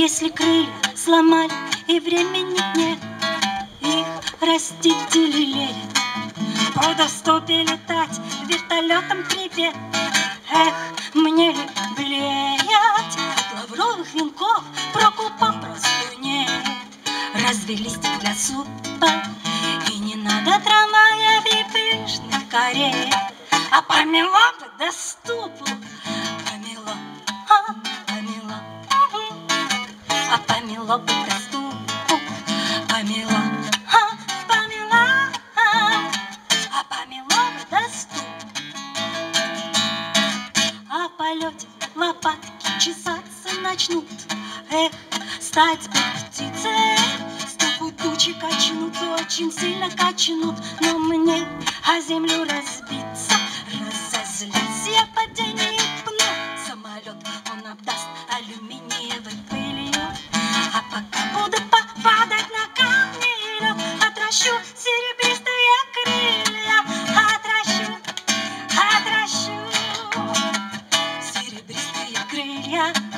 Если крылья сломали и времени нет их растить и лелеять, удоступи летать вертолетом привет. Эх, мне ли блеять от лавровых венков, проку попросту нет. Разве листик для супа, и не надо трамваев и пышных карет, а помело бы до ступу, помело, помело, а помело бы до ступу, помело, помело, а помело бы до ступу. А в полете лопатки чесаться начнут. Эх, стать бы птицей, стопу тучи качнут, очень сильно качнут. Но мне о землю разбиться, разозлись я падение пну. Самолет он обдаст алюминиевой пылью, а пока буду падать на камни и лед, отращу серебристые крылья, отращу серебристые крылья.